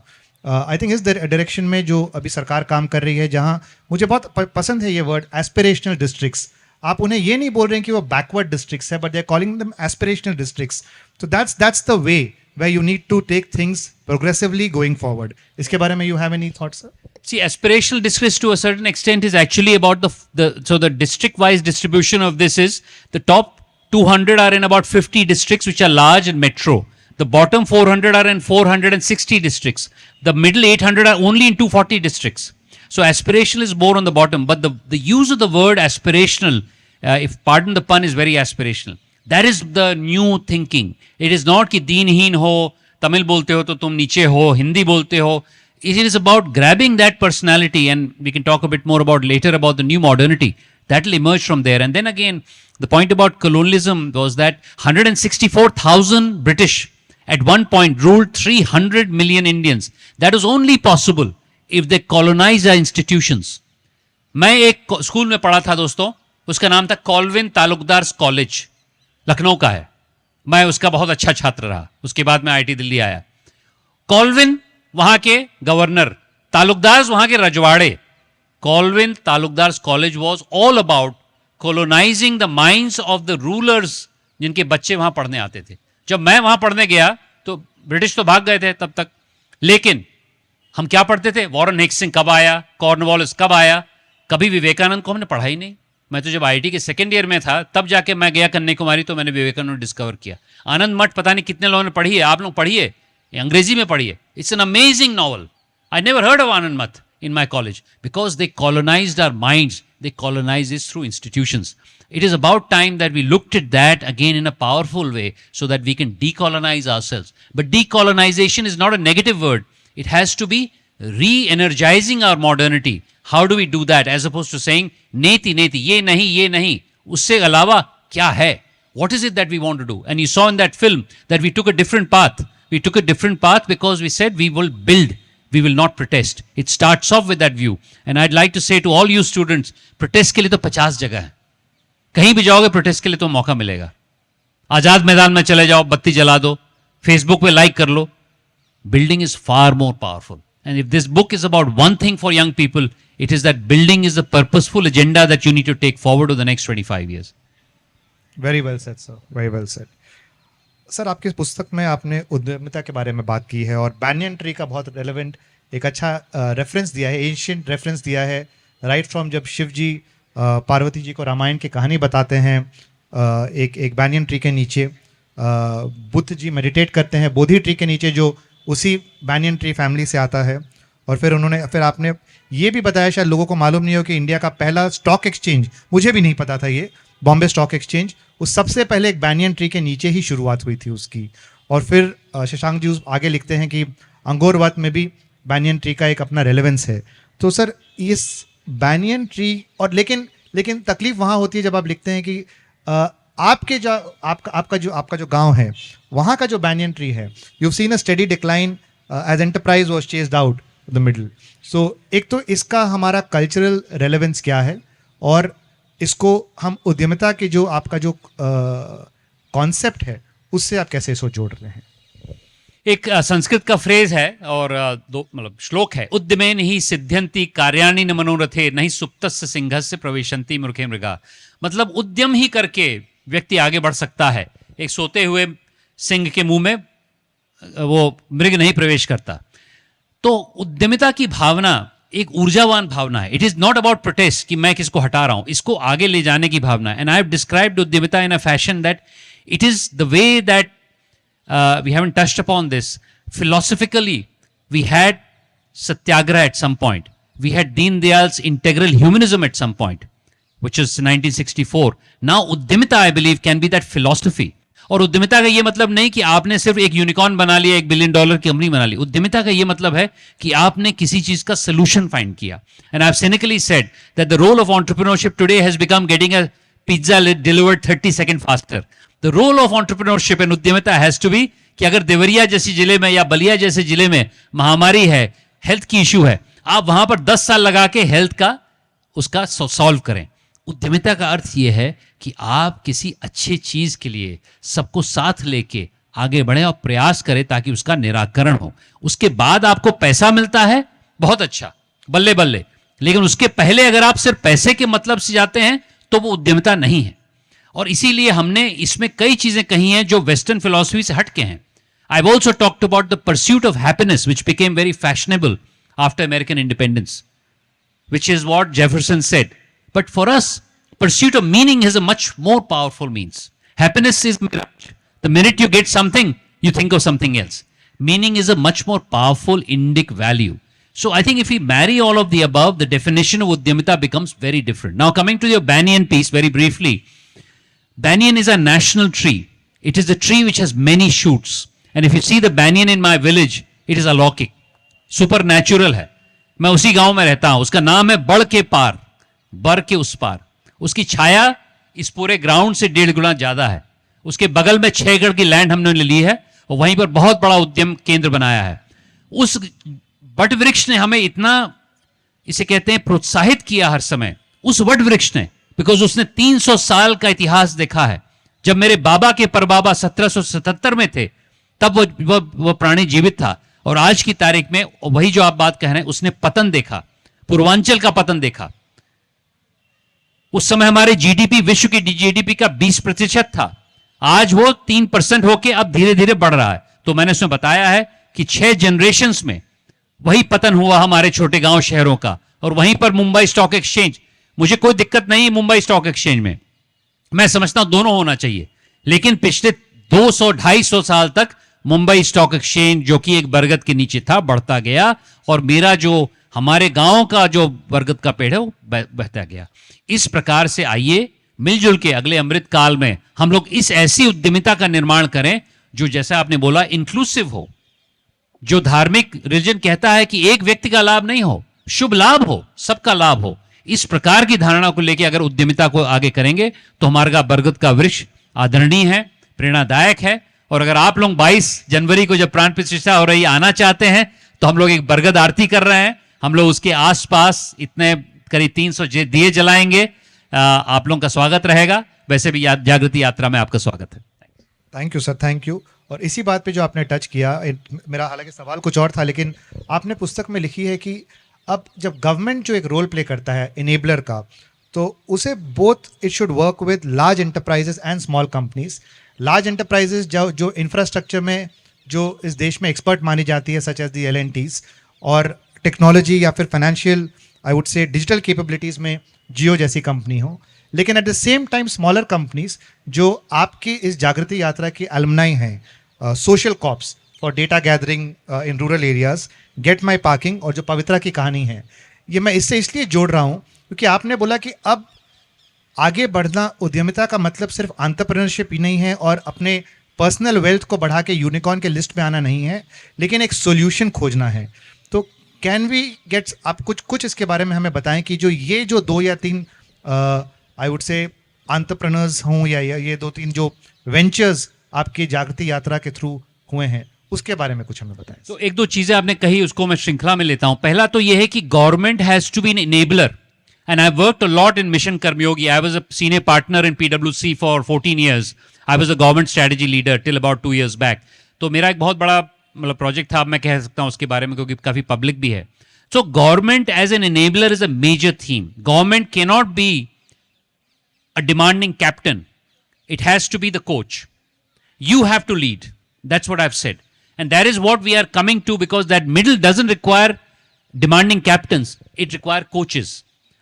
आई थिंक इस डायरेक्शन में जो अभी सरकार काम कर रही है, जहाँ मुझे बहुत पसंद है ये वर्ड एस्पिरेशनल डिस्ट्रिक्ट्स। आप उन्हें ये नहीं बोल रहे हैं कि वो बैकवर्ड डिस्ट्रिक्ट्स है, but they are calling them aspirational districts. तो that's the way where you need to take things progressively going forward. इसके बारे में you have any thoughts, sir? See, aspirational districts to a certain extent is actually about the district-wise distribution of this is the top 200 are in about 50 districts which are large and metro. The bottom 400 are in 460 districts. The middle 800 are only in 240 districts. So aspirational is more on the bottom, but the use of the word aspirational, if pardon the pun, is very aspirational. That is the new thinking. It is not कि दीनहीन हो, तमिल बोलते हो तो तुम नीचे हो, हिंदी बोलते हो. It is about grabbing that personality, and we can talk a bit more about later about the new modernity that will emerge from there. And then again, the point about colonialism was that 164,000 British at one point ruled 300 million Indians. That was only possible if they colonized our institutions. मैं एक school में पढ़ा था दोस्तों, उसका नाम था Colvin Taluqdar college, Lucknow का है। मैं उसका बहुत अच्छा छात्र रहा। उसके बाद मैं आईटी दिल्ली आया। कॉल्विन वहां के गवर्नर, तालुकदार वहां के रजवाड़े। Colvin Taluqdar college was all about colonizing the minds of the rulers जिनके बच्चे वहां पढ़ने आते थे। जब मैं वहां पढ़ने गया तो ब्रिटिश तो भाग गए थे तब तक, लेकिन हम क्या पढ़ते थे? वॉरेन हेस्टिंग्स कब आया, कॉर्नवालिस कब आया, कभी विवेकानंद को हमने पढ़ा ही नहीं। मैं तो जब आईआईटी के सेकेंड ईयर में था तब जाके मैं गया कन्याकुमारी, तो मैंने विवेकानंद डिस्कवर किया। आनंद मठ पता नहीं कितने लोगों ने पढ़ी है, आप लोग पढ़िए, अंग्रेजी में पढ़िए, it's an amazing novel. I never heard of Anand Math in my college because they colonized our minds. They colonized us through institutions. It is about time that we looked at that again in a powerful way so that we can decolonize ourselves. But decolonization is not a negative word. It has to be re-energizing our modernity. How do we do that? As opposed to saying, neti, neti, ye nahi, usse alawa kya hai? What is it that we want to do? And you saw in that film that we took a different path. We took a different path because we said we will build. We will not protest. It starts off with that view. And I'd like to say to all you students, protest के लिए तो 50 जगह है, कहीं भी जाओगे protest के लिए तो मौका मिलेगा। आजाद मैदान में चले जाओ, बत्ती जला दो, फेसबुक पे लाइक कर लो। Building is far more powerful. And if this book is about one thing for young people, it is that building is a purposeful agenda that you need to take forward over the next 25 years. Very well said, sir. Very well said. Sir, आपकी पुस्तक में आपने उद्यमिता के बारे में बात की है और बैनियन ट्री का बहुत रेलेवेंट एक अच्छा रेफरेंस दिया है, एंशिएंट रेफरेंस दिया है, राइट फ्रॉम जब शिव जी पार्वती जी को रामायण की कहानी बताते हैं, एक बैनियन ट्री के नीचे बुद्ध जी मेडिटेट करते हैं, बोधि ट्री के नीचे जो उसी बैनियन ट्री फैमिली से आता है। और फिर आपने ये भी बताया, शायद लोगों को मालूम नहीं हो, कि इंडिया का पहला स्टॉक एक्सचेंज, मुझे भी नहीं पता था ये, बॉम्बे स्टॉक एक्सचेंज, उस सबसे पहले एक बैनियन ट्री के नीचे ही शुरुआत हुई थी उसकी। और फिर शशांक जी आगे लिखते हैं कि अंगोरवत में भी बैनियन ट्री का एक अपना रेलेवेंस है। तो सर, इस बैनियन ट्री और लेकिन तकलीफ वहाँ होती है जब आप लिखते हैं कि आपका जो गांव है, वहाँ का जो बैनियन ट्री है, you seen a steady decline as enterprise was chased out the middle. So एक तो इसका हमारा कल्चरल रेलेवेंस क्या है, और इसको हम उद्यमिता की जो आपका जो कॉन्सेप्ट है उससे आप कैसे इसको जोड़ रहे हैं? एक संस्कृत का फ्रेज है और दो मतलब श्लोक है, उद्यमेन ही सिद्ध्यंति कार्याणि न मनोरथे नहीं सुप्तस्य सिंहस्य प्रवेशंति मूर्खे मृगा। मतलब उद्यम ही करके व्यक्ति आगे बढ़ सकता है, एक सोते हुए सिंह के मुंह में वो मृग नहीं प्रवेश करता। तो उद्यमिता की भावना एक ऊर्जावान भावना है। It is not about protest कि मैं किसको हटा रहा हूं, इसको आगे ले जाने की भावना है। एंड आई हैव डिस्क्राइब्ड उद्यमिता in a fashion that it is the way that we haven't touched upon this philosophically. We had satyagraha at some point, we had Deen Dayal's integral humanism at some point which is 1964. Now उद्यमिता I believe can be that philosophy. और उद्यमिता का ये मतलब नहीं कि आपने सिर्फ एक यूनिकॉर्न बना लिया, $1 बिलियन की कंपनी बना ली। उद्यमिता का ये मतलब है कि आपने किसी चीज का सोल्यूशन फाइंड किया। And I have cynically said that the role of entrepreneurship today has become getting a pizza delivered 30 seconds faster. The role of entrepreneurship and उद्यमिता has to be कि अगर देवरिया जैसी जिले में या बलिया जैसे जिले में महामारी है, हेल्थ की इश्यू है, आप वहां पर 10 साल लगा के हेल्थ का उसका सॉल्व करें। उद्यमिता का अर्थ यह है कि आप किसी अच्छी चीज के लिए सबको साथ लेके आगे बढ़े और प्रयास करें ताकि उसका निराकरण हो। उसके बाद आपको पैसा मिलता है, बहुत अच्छा, बल्ले बल्ले, लेकिन उसके पहले अगर आप सिर्फ पैसे के मतलब से जाते हैं तो वो उद्यमिता नहीं है। और इसीलिए हमने इसमें कई चीजें कही हैं जो वेस्टर्न फिलॉसफी से हटके हैं। I have also talked about the pursuit of happiness which became very fashionable after American independence, which is what Jefferson said. But for us, pursuit of meaning is a much more powerful means. Happiness is mirage. The minute you get something, you think of something else. Meaning is a much more powerful indic value. So I think if we marry all of the above, the definition of Udyamita becomes very different. Now coming to your banyan piece very briefly. Banyan is a national tree. It is a tree which has many shoots. And if you see the banyan in my village, it is alaukic. Supernatural है। मैं उसी गांव में रहता हूं, उसका नाम है बड़ के पार, बर के उस पार। उसकी छाया इस पूरे ग्राउंड से 1.5 गुना ज्यादा है। उसके बगल में 6 एकड़ की लैंड हमने ली है और वहीं पर बहुत बड़ा उद्यम केंद्र बनाया है। उस वट वृक्ष ने हमें इतना, इसे कहते हैं, प्रोत्साहित किया हर समय, उस वट वृक्ष ने, बिकॉज उसने 300 साल का इतिहास देखा है। जब मेरे बाबा के परबाबा 1777 में थे तब वो प्राणी जीवित था, और आज की तारीख में वही जो आप बात कह रहे हैं, उसने पतन देखा, पूर्वांचल का पतन देखा। उस समय हमारे जीडीपी, विश्व की जीडीपी का 20% था, आज वो 3% होके अब धीरे धीरे बढ़ रहा है। तो मैंने उसमें बताया है कि 6 जनरेशंस में वही पतन हुआ हमारे छोटे गांव शहरों का, और वहीं पर मुंबई स्टॉक एक्सचेंज, मुझे कोई दिक्कत नहीं मुंबई स्टॉक एक्सचेंज में, मैं समझता हूं दोनों होना चाहिए, लेकिन पिछले 200-250 साल तक मुंबई स्टॉक एक्सचेंज, जो कि एक बरगद के नीचे था, बढ़ता गया, और मेरा जो हमारे गांव का जो बरगद का पेड़ है वो बहता गया। इस प्रकार से आइए मिलजुल के अगले अमृत काल में हम लोग इस ऐसी उद्यमिता का निर्माण करें जो, जैसा आपने बोला, इंक्लूसिव हो, जो धार्मिक रिलीजन कहता है कि एक व्यक्ति का लाभ नहीं हो, शुभ लाभ हो, सबका लाभ हो। इस प्रकार की धारणा को लेकर अगर उद्यमिता को आगे करेंगे तो हमारा बरगद का वृक्ष आदरणीय है, प्रेरणादायक है। और अगर आप लोग 22 जनवरी को जब प्राण प्रतिष्ठा हो रही आना चाहते हैं तो हम लोग एक बरगद आरती कर रहे हैं, हम लोग उसके आसपास इतने करीब 300 दिए जलाएंगे, आप लोगों का स्वागत रहेगा। वैसे भी जागृति यात्रा में आपका स्वागत है। Thank you sir, thank you. और इसी बात पे जो आपने टच किया, मेरा हालांकि सवाल कुछ और था, लेकिन आपने पुस्तक में लिखी है कि अब जब गवर्नमेंट जो एक रोल प्ले करता है इनेबलर का, तो उसे both it should work with large enterprises and small companies. Large enterprises जो इंफ्रास्ट्रक्चर में जो इस देश में एक्सपर्ट मानी जाती है, सच एज दी L&Ts, और टेक्नोलॉजी या फिर financial, I would say digital capabilities में जियो जैसी कंपनी हो। लेकिन at the same time smaller companies जो आपकी इस जागृति यात्रा की एलुमनाई हैं, social cops for data gathering in rural areas, get my parking, और जो पवित्रा की कहानी है, ये मैं इससे इसलिए जोड़ रहा हूँ क्योंकि आपने बोला कि अब आगे बढ़ना, उद्यमिता का मतलब सिर्फ एंटरप्रेन्योरशिप ही नहीं है और अपने पर्सनल वेल्थ को बढ़ा के यूनिकॉर्न के लिस्ट में आना नहीं है, लेकिन एक सोल्यूशन खोजना है। तो कैन वी गेट, आप कुछ इसके बारे में हमें बताएं कि ये जो 2 या 3 आई वुड से एंटरप्रेन्योर्स हों या ये 2-3 जो वेंचर्स आपकी जागृति यात्रा के थ्रू हुए हैं, उसके बारे में कुछ हमें बताएं। तो 1-2 चीजें आपने कही, उसको मैं श्रृंखला में लेता हूं। पहला तो यह है कि government has to be an enabler, and I've worked a lot in Mission Karmyogi. I was a senior partner in PwC for 14 years. I was a government strategy leader till about 2 years back. तो मेरा एक बहुत बड़ा मतलब project था, अब मैं कह सकता हूं उसके बारे में क्योंकि काफी पब्लिक भी है। So government as an enabler is a major theme. Government cannot be a demanding captain. It has to be the coach. You have to lead. That's what I've said. And that is what we are coming to, because that middle doesn't require demanding captains. It requires coaches.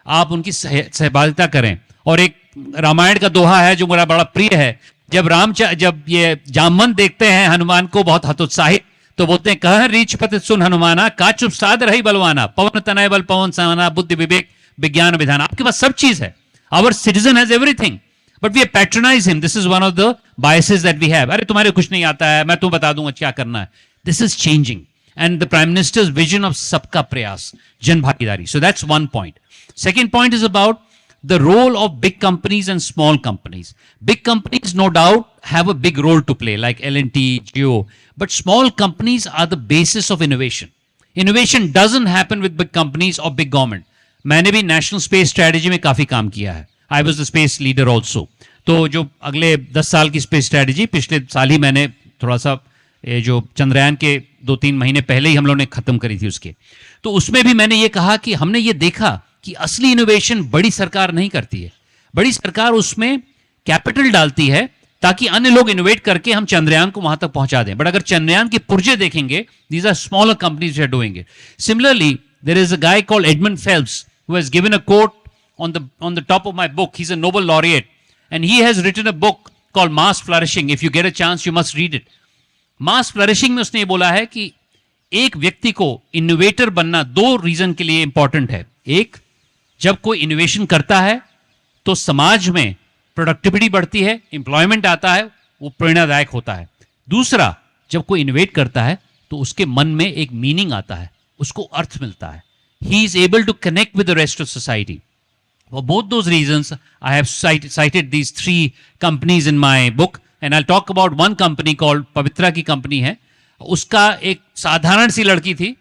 आप उनकी सहभागिता करें। और एक रामायण का दोहा है जो मेरा बड़ा प्रिय है, जब ये जामवंत देखते हैं हनुमान को बहुत हतोत्साहित, तो बोलते हैं, कह रीछ पत सुन हनुमाना, का चुप साध रही बलवाना, पवन तनय बल पवन समाना, बुद्धि विवेक विज्ञान विधान। आपके पास सब चीज है, our citizen has everything, but we patronize him. This is one of the biases that we have. अरे तुम्हारे कुछ नहीं आता है, मैं तुम्हें बता दूंगा क्या करना है। This is changing, and the prime ministers vision of सबका प्रयास, जन भागीदारी। So that's one point. Second point is about the role of big companies and small companies. Big companies, no doubt, have a big role to play, like L&T, Jio, but small companies are the basis of innovation. Innovation doesn't happen with big companies or big government. मैंने भी national space strategy में काफी काम किया है. I was the space leader also. तो जो अगले 10 साल की स्पेस स्ट्रेटेजी पिछले साल ही मैंने थोड़ा सा जो चंद्रयान के 2-3 महीने पहले ही हम लोगों ने खत्म करी थी उसके, तो उसमें भी मैंने ये कहा कि हमने ये देखा कि असली इनोवेशन बड़ी सरकार नहीं करती है. बड़ी सरकार उसमें कैपिटल डालती है ताकि अन्य लोग इनोवेट करके हम चंद्रयान को वहां तक पहुंचा दें. बट अगर चंद्रयान के पुर्जे देखेंगे, these are smaller companies are doing it. Similarly there is a guy called Edmund Phelps who has given a quote on the top of my book. He's a Nobel laureate and he has written a book called Mass Flourishing. If you get a chance you must read it. Mass Flourishing में उसने ये बोला है कि एक व्यक्ति को innovator बनना 2 रीजन के लिए इंपॉर्टेंट है. एक, जब कोई इनोवेशन करता है तो समाज में प्रोडक्टिविटी बढ़ती है, एम्प्लॉयमेंट आता है, वो प्रेरणादायक होता है. दूसरा, जब कोई इनोवेट करता है तो उसके मन में एक मीनिंग आता है, उसको अर्थ मिलता है. He is able to connect with the rest of society. For both those reasons, I have cited these 3 companies in my book, and I'll talk about one company called पवित्रा की कंपनी है. उसका एक साधारण सी लड़की थी,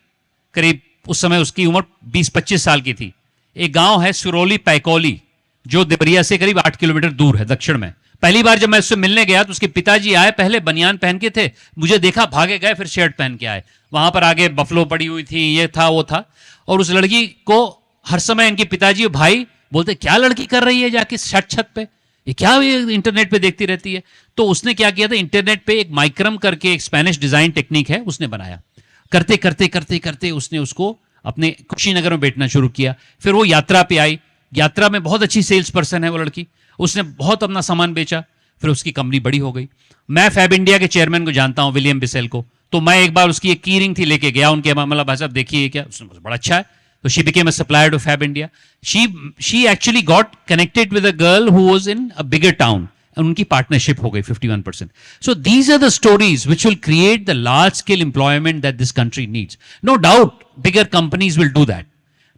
करीब उस समय उसकी उम्र 20-25 साल की थी. एक गांव है सुरौली पैकोली जो देवरिया से करीब 8 किलोमीटर दूर है दक्षिण में. पहली बार जब मैं उससे मिलने गया तो उसके पिताजी आए, पहले बनियान पहन के थे, मुझे देखा, भागे गए, फिर शर्ट पहन के आए. वहां पर आगे बफलो पड़ी हुई थी, ये था वो था. और उस लड़की को हर समय इनके पिताजी और भाई बोलते क्या लड़की कर रही है जाके छत छत पे, ये क्या ये इंटरनेट पे देखती रहती है। तो उसने क्या किया था, इंटरनेट पे एक माइक्रम करके एक स्पेनिश डिजाइन टेक्निक है, उसने बनाया। करते करते करते करते उसने उसको अपने कुशीनगर में बैठना शुरू किया। फिर वो यात्रा पे आई, यात्रा में बहुत अच्छी सेल्स पर्सन है वो लड़की, उसने बहुत अपना सामान बेचा, फिर उसकी कंपनी बड़ी हो गई। मैं फैब इंडिया के चेयरमैन को जानता हूं, विलियम बिसेल को, तो मैं एक बार उसकी एक की रिंग थी लेके गया उनके, मतलब भाई साहब देखिए क्या, उसने बोला, बड़ा अच्छा है। तो she became a supplier to Fab India. She actually got connected with a girl who was in a bigger town, उनकी पार्टनरशिप हो गई 51%। So these are the stories which will create the large scale employment that this country needs. No doubt bigger companies will do that,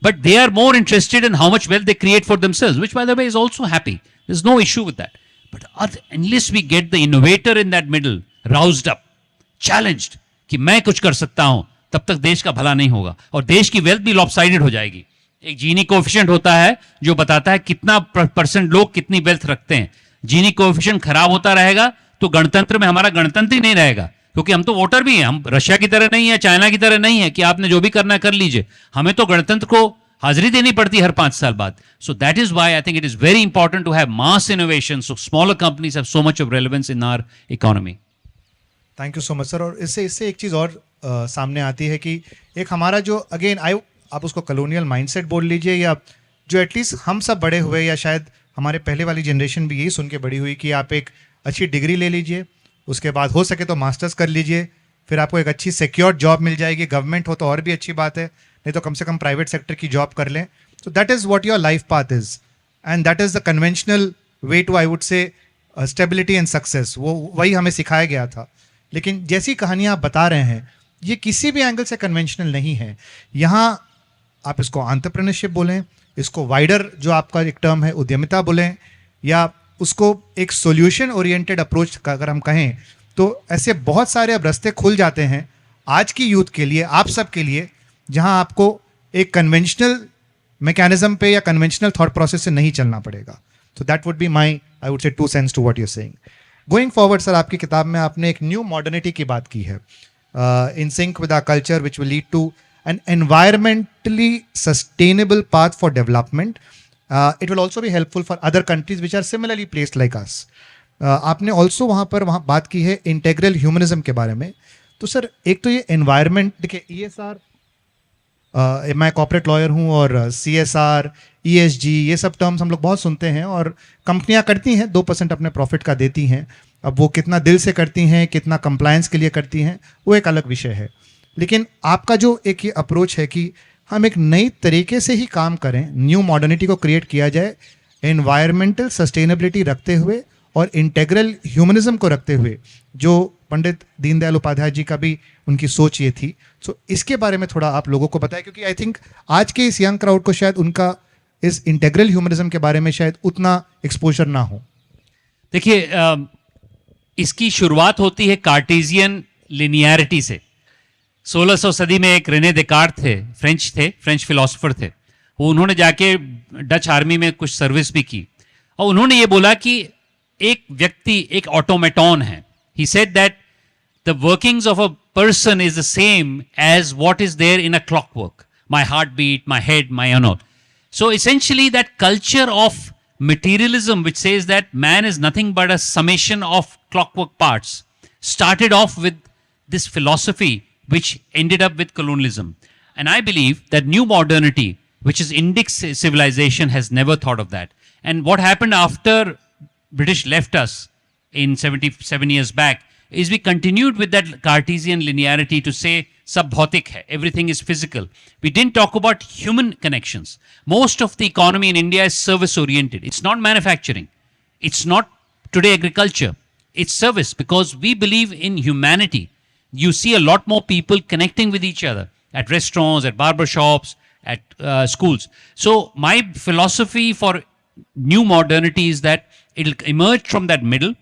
but they are more interested in how much wealth they create for themselves, which by the way is also happy. There's no issue with that. But unless we get the innovator in that middle roused up, challenged कि मैं कुछ कर सकता हूं, तब तक देश का भला नहीं होगा और देश की वेल्थ भी लॉपसाइडेड हो जाएगी। एक जीनी कोएफिशिएंट होता है जो बताता है कितना परसेंट लोग कितनी वेल्थ रखते हैं। जीनी कोएफिशिएंट खराब होता रहेगा तो गणतंत्र में हमारा गणतंत्र ही नहीं रहेगा, क्योंकि हम तो वोटर भी हैं, हम रशिया की तरह नहीं है, चाइना की तरह नहीं है कि आपने जो भी करना है कर लीजिए। हमें तो गणतंत्र को हाजिरी देनी पड़ती है हर 5 साल बाद। So that is why I think it is very important to have mass innovation, so smaller companies have so much of relevance in our economy. Thank you so much sir. और इससे एक चीज़ और सामने आती है कि एक हमारा जो अगेन आप उसको कॉलोनियल माइंडसेट बोल लीजिए, या जो एटलीस्ट हम सब बड़े हुए, या शायद हमारे पहले वाली जनरेशन भी यही सुन के बड़ी हुई कि आप एक अच्छी डिग्री ले लीजिए, उसके बाद हो सके तो मास्टर्स कर लीजिए, फिर आपको एक अच्छी सिक्योर जॉब मिल जाएगी, गवर्नमेंट हो तो और भी अच्छी बात है, नहीं तो कम से कम प्राइवेट सेक्टर की जॉब कर लें। So that is what your life path is, and that is the conventional way to, I would say, stability and success. वो वही हमें सिखाया गया था। लेकिन जैसी कहानियाँ आप बता रहे हैं, ये किसी भी एंगल से कन्वेंशनल नहीं है। यहाँ आप इसको एंटरप्रेन्योरशिप बोलें, इसको वाइडर जो आपका एक टर्म है उद्यमिता बोलें, या उसको एक सॉल्यूशन ओरिएंटेड अप्रोच का अगर हम कहें, तो ऐसे बहुत सारे अब रास्ते खुल जाते हैं आज की यूथ के लिए, आप सब के लिए, जहां आपको एक कन्वेंशनल मैकेनिज्म पे या कन्वेंशनल थॉट प्रोसेस से नहीं चलना पड़ेगा। तो that would be my, I would say, 2 cents to what you are saying. Going forward sir, आपकी किताब में आपने एक न्यू मॉडर्निटी की बात की है, in sync with our culture which will lead to an environmentally sustainable path for development. It will also be helpful for other countries which are similarly placed like us. आपने also वहाँ बात की है integral humanism के बारे में। तो sir एक तो ये एनवायरनमेंट, देखिए ESR, मैं कॉर्पोरेट लॉयर हूँ, और CSR, ESG, ये सब टर्म्स हम लोग बहुत सुनते हैं, और कंपनियाँ करती हैं 2% अपने प्रॉफिट का देती हैं। अब वो कितना दिल से करती हैं, कितना कंप्लायंस के लिए करती हैं, वो एक अलग विषय है। लेकिन आपका जो एक ये अप्रोच है कि हम एक नई तरीके से ही काम करें, न्यू मॉडर्निटी को क्रिएट किया जाए, एनवायरमेंटल सस्टेनेबिलिटी रखते हुए और इंटेग्रल ह्यूमनिज्म को रखते हुए, जो पंडित दीनदयाल उपाध्याय जी का भी उनकी सोच ये थी। सो इसके बारे में थोड़ा आप लोगों को बताएं, क्योंकि आई थिंक आज के इस यंग क्राउड को शायद उनका इस इंटेग्रल ह्यूमनिज्म के बारे में शायद उतना एक्सपोजर ना हो। देखिए, इसकी शुरुआत होती है कार्टेशियन लिनियरिटी से। 1600 सदी में एक रेने देकार्त थे, फ्रेंच फिलोसोफर थे। वो उन्होंने जाके डच आर्मी में कुछ सर्विस भी की, और उन्होंने ये बोला कि एक व्यक्ति एक ऑटोमेटॉन है। He said that the workings of a person is the same as what is there in a clockwork, my heart beat, my head, my अनोट। So essentially that culture of materialism which says that man is nothing but a summation of clockwork parts started off with this philosophy which ended up with colonialism. And I believe that new modernity, which is Indic civilization, has never thought of that. And what happened after British left us in 77 years back is we continued with that Cartesian linearity to say sab bhautik hai, everything is physical. We didn't talk about human connections. Most of the economy in India is service oriented. It's not manufacturing. It's not today agriculture. It's service, because we believe in humanity. You see a lot more people connecting with each other at restaurants, at barber shops, at schools. So my philosophy for new modernity is that it will emerge from that middle.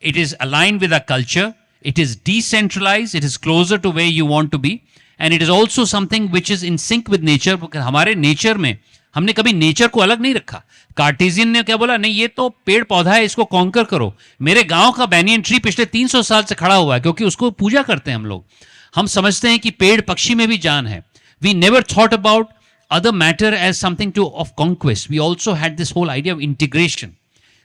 It is aligned with our culture. It is decentralized. It is closer to where you want to be. And it is also something which is in sync with nature, because हमारे nature में हमने कभी nature को अलग नहीं रखा। Cartesian ने क्या बोला, नहीं ये तो पेड़ पौधा है, इसको कॉन्कर करो। मेरे गांव का बैनियन ट्री पिछले 300 साल से खड़ा हुआ है, क्योंकि उसको पूजा करते हैं हम लोग। हम समझते हैं कि पेड़ पक्षी में भी जान है। We never thought about other matter as something to of conquest. We also had this whole idea of integration.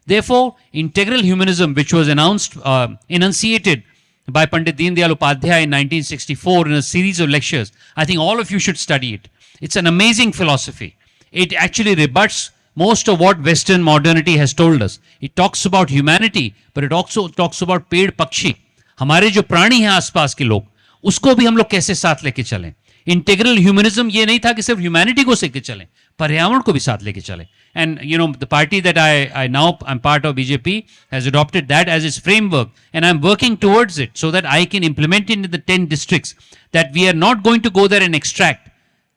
Therefore, integral humanism, which was enunciated by Pandit Deen Dayal Upadhyay in 1964 in a series of lectures, I think all of you should study it. It's an amazing philosophy. It actually rebuts most of what Western modernity has told us. It talks about humanity, but it also talks about पेड़ पक्षी, हमारे जो प्राणी हैं आसपास के लोग, उसको भी हम लोग कैसे साथ लेके चलें. इंटीग्रल ह्यूमनिज्म ये नहीं था कि सिर्फ ह्यूमैनिटी को लेके चलें, पर्यावरण को भी साथ लेके चलें. And you know, the party that I now I'm part of, BJP, has adopted that as its framework, and I'm working towards it so that I can implement it in the 10 districts. That we are not going to go there and extract.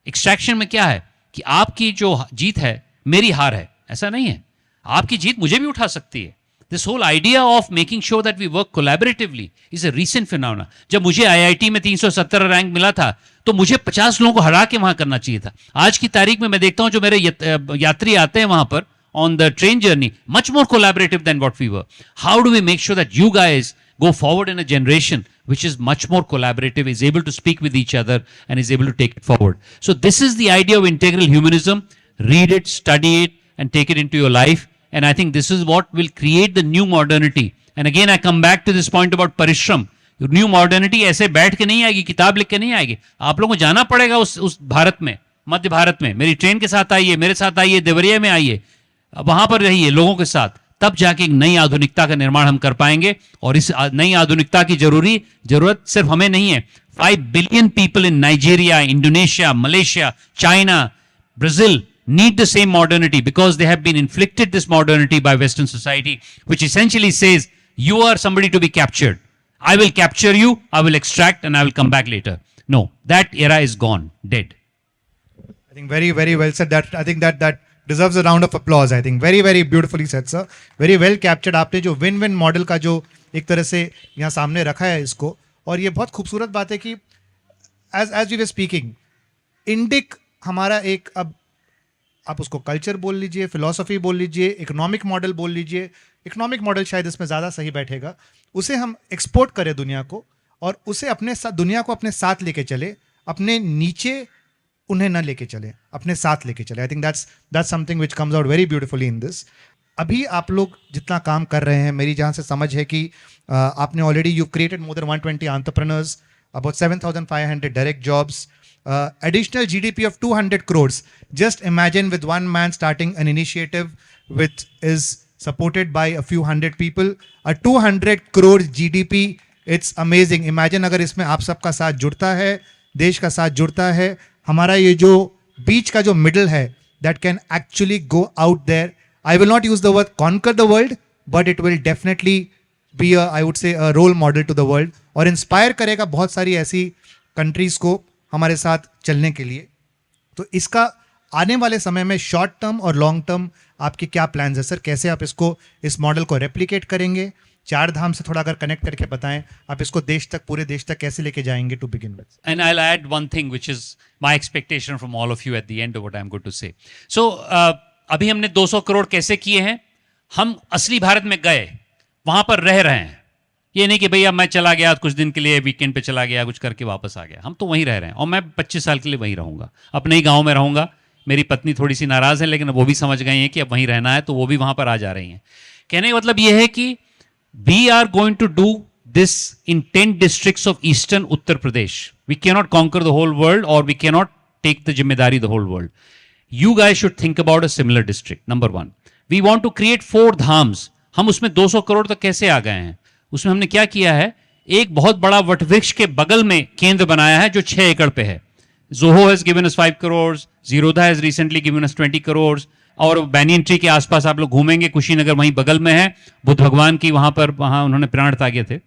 Extraction में क्या है कि आपकी जो जीत है मेरी हार है, ऐसा नहीं है. आपकी जीत मुझे भी उठा सकती है. This whole idea of making sure that we work collaboratively is a recent phenomena. जब मुझे IIT में 370 रैंक मिला था तो मुझे 50 लोगों को हरा के वहां करना चाहिए था. आज की तारीख में मैं देखता हूं जो मेरे यात्री आते हैं वहां पर on the train journey, much more collaborative than what we were. How do we make sure that you guys go forward in a generation which is much more collaborative, is able to speak with each other and is able to take it forward? So this is the idea of integral humanism. Read it, study it, and take it into your life. And I think this is what will create the new modernity. And again, I come back to this point about parishram. New modernity ऐसे बैठ के नहीं आएगी, किताब लिख के नहीं आएगी. आप लोगों को जाना पड़ेगा उस भारत में, मध्य भारत में. मेरी ट्रेन के साथ आइए, मेरे साथ आइए, देवरिया में आइए, वहां पर रहिए लोगों के साथ. तब जाके एक नई आधुनिकता का निर्माण हम कर पाएंगे. और इस नई आधुनिकता की जरूरत सिर्फ हमें नहीं है. 5 billion people in Nigeria, Indonesia, Malaysia, China, Brazil need the same modernity because they have been inflicted this modernity by Western society, which essentially says you are somebody to be captured. I will capture you, I will extract, and I will come back later. No, that era is gone, dead. I think very, very well said. That I think that deserves a round of applause. I think very, very beautifully said, sir. Very well captured. आपने जो win-win model का जो एक तरह से यहाँ सामने रखा है इसको, और ये बहुत खूबसूरत बात है कि as we were speaking, Indic हमारा एक, अब आप उसको कल्चर बोल लीजिए, फिलॉसफी बोल लीजिए, इकोनॉमिक मॉडल बोल लीजिए. इकोनॉमिक मॉडल शायद इसमें ज़्यादा सही बैठेगा. उसे हम एक्सपोर्ट करें दुनिया को, और उसे अपने साथ, दुनिया को अपने साथ लेके चले, अपने नीचे उन्हें ना लेके चले, अपने साथ लेके चले. I think that's something which comes out very beautifully in this. अभी आप लोग जितना काम कर रहे हैं, मेरी जहाँ से समझ है कि आपने already you created more than 120 entrepreneurs, about 7,500 direct jobs, additional GDP of 200 crores. Just imagine with one man starting an initiative which is supported by a few hundred people, a 200 crore GDP. It's amazing. Imagine अगर इसमें आप सबका साथ जुड़ता है, देश का साथ जुड़ता है, हमारा ये जो बीच का जो मिडल है, that can actually go out there. I will not use the word conquer the world, but it will definitely be a, I would say, a role model to the world, और inspire करेगा बहुत सारी ऐसी countries को हमारे साथ चलने के लिए. तो इसका आने वाले समय में शॉर्ट टर्म और लॉन्ग टर्म आपके क्या प्लान्स है सर? कैसे आप इसको, इस मॉडल को रेप्लिकेट करेंगे? 4 धाम से थोड़ा अगर कनेक्ट करके बताएं, आप इसको देश तक, पूरे देश तक कैसे लेके जाएंगे to begin with? And I'll add one thing which is my expectation from all of you at the end of what I'm going to say. So अभी हमने 200 करोड़ कैसे किए हैं? हम असली भारत में गए, वहां पर रह रहे हैं. ये नहीं कि भैया मैं चला गया कुछ दिन के लिए, वीकेंड पे चला गया, कुछ करके वापस आ गया. हम तो वहीं रह रहे हैं, और मैं 25 साल के लिए वहीं रहूंगा, अपने ही गांव में रहूंगा. मेरी पत्नी थोड़ी सी नाराज है, लेकिन वो भी समझ गई हैं कि अब वहीं रहना है, तो वो भी वहां पर आ जा रही हैं. कहने का मतलब ये है कि we are going to do this in 10 districts of eastern Uttar Pradesh. We can not conquer the whole world, और we can not take the जिम्मेदारी the whole world. You guys should think about a similar district. Number 1, we want to create 4 dhams. हम उसमें 200 करोड़ तक कैसे आ गए हैं? उसमें हमने क्या किया है, एक बहुत बड़ा वटवृक्ष के बगल में केंद्र बनाया है जो 6 एकड़ पे है. Zoho has given us 5 crores, Zerodha has recently given us 20 crores, और बैनियन ट्री के आसपास आप लोग घूमेंगे, कुशीनगर वहीं बगल में है, बुद्ध भगवान की वहां उन्होंने प्राण त्यागे थे.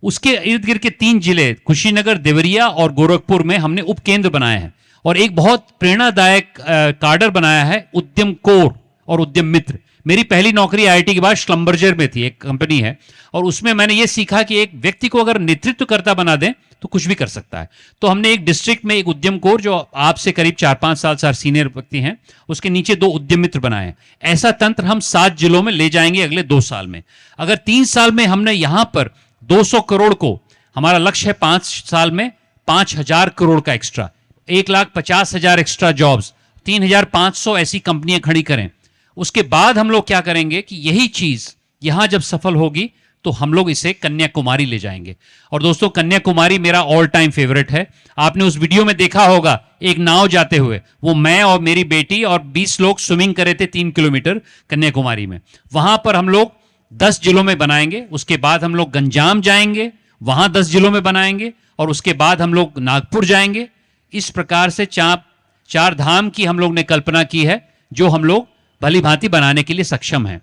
उसके इर्द गिर्द के 3 जिले, कुशीनगर, देवरिया और गोरखपुर में हमने उपकेंद्र बनाए हैं. और एक बहुत प्रेरणादायक कार्डर बनाया है, उद्यम कोर और उद्यम मित्र. मेरी पहली नौकरी आईआईटी के बाद श्लम्बर्जर में थी, एक कंपनी है, और उसमें मैंने ये सीखा कि एक व्यक्ति को अगर नेतृत्वकर्ता बना दें तो कुछ भी कर सकता है. तो हमने एक डिस्ट्रिक्ट में एक उद्यम कोर, जो आपसे करीब 4-5 साल से सीनियर व्यक्ति हैं, उसके नीचे 2 उद्यम मित्र बनाए हैं. ऐसा तंत्र हम 7 जिलों में ले जाएंगे अगले 2 साल में. अगर 3 साल में हमने यहां पर 200 करोड़ को, हमारा लक्ष्य है 5 साल में 5,000 करोड़ का एक्स्ट्रा, 1,50,000 एक्स्ट्रा जॉब्स, 3,500 ऐसी कंपनियां खड़ी करें। उसके बाद हम लोग क्या करेंगे कि यही चीज यहां जब सफल होगी तो हम लोग इसे कन्याकुमारी ले जाएंगे। और दोस्तों, कन्याकुमारी मेरा ऑल टाइम फेवरेट है। आपने उस वीडियो में देखा होगा एक नाव जाते हुए, वो मैं और मेरी बेटी और 20 लोग स्विमिंग करे थे 3 किलोमीटर कन्याकुमारी में। वहां पर हम लोग 10 जिलों में बनाएंगे। उसके बाद हम लोग गंजाम जाएंगे, वहां 10 जिलों में बनाएंगे, और उसके बाद हम लोग नागपुर जाएंगे। इस प्रकार से चार धाम की हम लोग ने कल्पना की है, जो हम लोग भली भांति बनाने के लिए सक्षम हैं।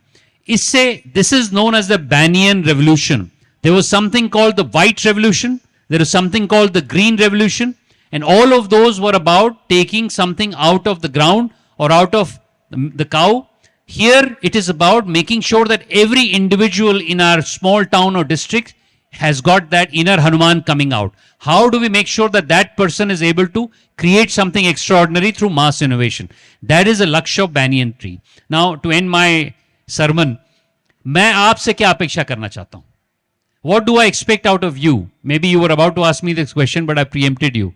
इससे this is known as the banyan revolution. There was something called the white revolution, there was something called the green revolution, and all of those were about taking something out of the ground और out of the cow. Here it is about making sure that every individual in our small town or district has got that inner Hanuman coming out. How do we make sure that that person is able to create something extraordinary through mass innovation? That is the Lakshya of Banyan Tree. Now, to end my sermon, मैं आपसे क्या अपेक्षा करना चाहता हूं? What do I expect out of you? Maybe you were about to ask me this question, but I preempted you.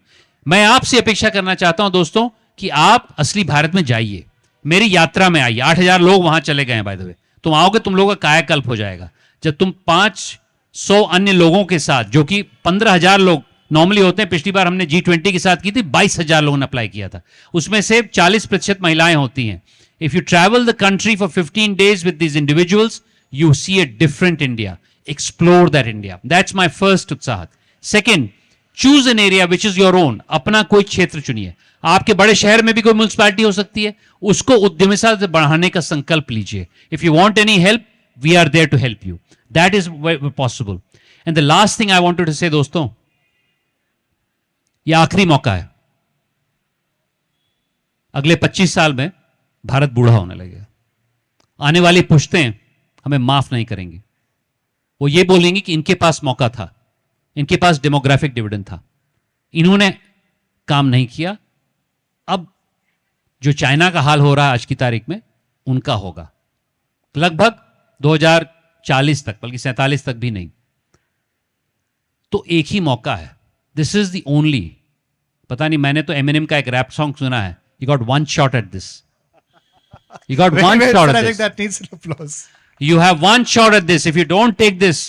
मैं आपसे अपेक्षा करना चाहता हूं दोस्तों कि आप असली भारत में जाइए, मेरी यात्रा में आइए। 8,000 लोग वहां चले गए हैं बाय द वे। तुम आओगे, तुम लोगों का कायाकल्प हो जाएगा। जब तुम 500 अन्य लोगों के साथ, जो कि 15,000 लोग नॉर्मली होते हैं, पिछली बार हमने G20 के साथ की थी, 22,000 लोगों ने अप्लाई किया था, उसमें से 40% महिलाएं होती हैं। If you travel the country for 15 days with these individuals, you see a different India. Explore that India. That's my first उत्साह। Second, choose an area which is your own. अपना कोई क्षेत्र चुनिए। आपके बड़े शहर में भी कोई म्युनिसिपैलिटी हो सकती है, उसको उद्यमिता से बढ़ाने का संकल्प लीजिए। If you want any help, we are there to help you. That is possible. And the last thing I wanted to say दोस्तों, यह आखिरी मौका है। अगले 25 साल में भारत बूढ़ा होने लगेगा। आने वाली पुश्तें हमें माफ नहीं करेंगी। वो ये बोलेंगी कि इनके पास मौका था, इनके पास डेमोग्राफिक डिविडेंड था, इन्होंने काम नहीं किया। अब जो चाइना का हाल हो रहा है आज की तारीख में, उनका होगा लगभग 2040 तक, बल्कि 47 तक भी नहीं। तो एक ही मौका है। This is the only. पता नहीं, मैंने तो एमिनेम का एक रैप सॉन्ग सुना है, you got one shot at this, you got one shot at this, you have one shot at this. If you don't take this,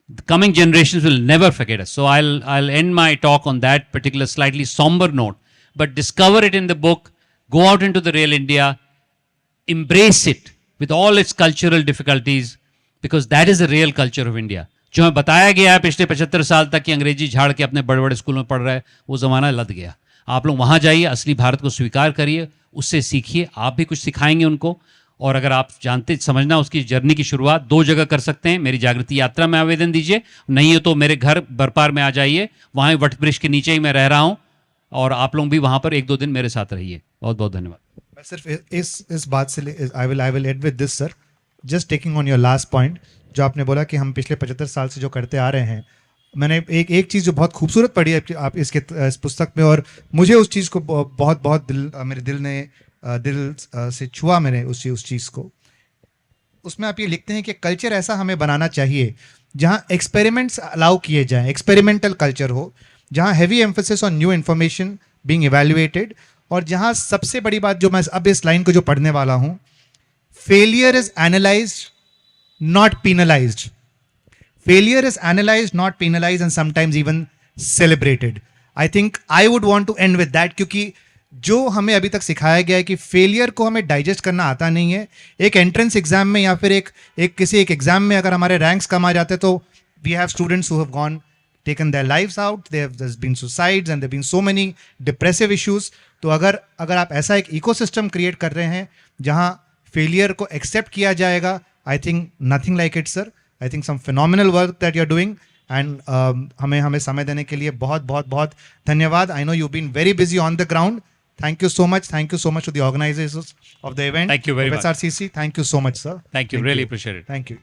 the coming generations will never forget us. So I'll end my talk on that particular slightly somber note. But discover it in the book. Go out into the real India. Embrace it with all its cultural difficulties, because that is the real culture of India. जो हमें बताया गया है पिछले 75 साल तक कि अंग्रेजी झाड़ के अपने बड़े बड़े स्कूलों में पढ़ रहा है, वो जमाना लद गया। आप लोग वहां जाइए, असली भारत को स्वीकार करिए, उससे सीखिए। आप भी कुछ सिखाएंगे उनको। और अगर आप जानते समझना उसकी जर्नी की शुरुआत 2 जगह कर सकते हैं। मेरी जागृति यात्रा में आवेदन दीजिए, नहीं है तो मेरे घर बरपार में आ जाइए, वहाँ वट वृक्ष के नीचे ही मैं रह रहा हूँ, और आप लोग भी वहाँ पर 1-2 दिन मेरे साथ रहिए। बहुत बहुत धन्यवाद। मैं सिर्फ इस बात से I will add with this sir, just taking on your last point, जो आपने बोला कि हम पिछले 75 साल से जो करते आ रहे हैं। मैंने एक चीज़ जो बहुत खूबसूरत पढ़ी है आप इस पुस्तक में, और मुझे उस चीज़ को बहुत मेरे दिल से छुआ मैंने उस चीज़ को। उसमें आप ये लिखते हैं कि कल्चर ऐसा हमें बनाना चाहिए जहाँ एक्सपेरिमेंट्स अलाउ किए जाएं, एक्सपेरिमेंटल कल्चर हो, जहाँ heavy emphasis on new information being evaluated, और जहाँ सबसे बड़ी बात जो मैं अब इस लाइन को जो पढ़ने वाला हूँ, failure is analysed not penalised. Failure is analysed not penalised and sometimes even celebrated. I think I would want to end with that, क्योंकि जो हमें अभी तक सिखाया गया है कि फेलियर को हमें डाइजेस्ट करना आता नहीं है। एक एंट्रेंस एग्जाम में या फिर किसी एक एग्जाम में अगर हमारे रैंक्स कम आ जाते, तो we have students who have gone taken their lives out, there been suicides and there been so many depressive issues. तो अगर आप ऐसा एक इकोसिस्टम क्रिएट कर रहे हैं जहां फेलियर को एक्सेप्ट किया जाएगा, I think nothing like it sir. I think some phenomenal work that you are doing, and हमें समय देने के लिए बहुत बहुत बहुत धन्यवाद। I know you been very busy on the ground. Thank you so much. Thank you so much to the organizers of the event. Thank you very much. SRCC. Thank you so much, sir. Thank you. Really appreciate it. Thank you.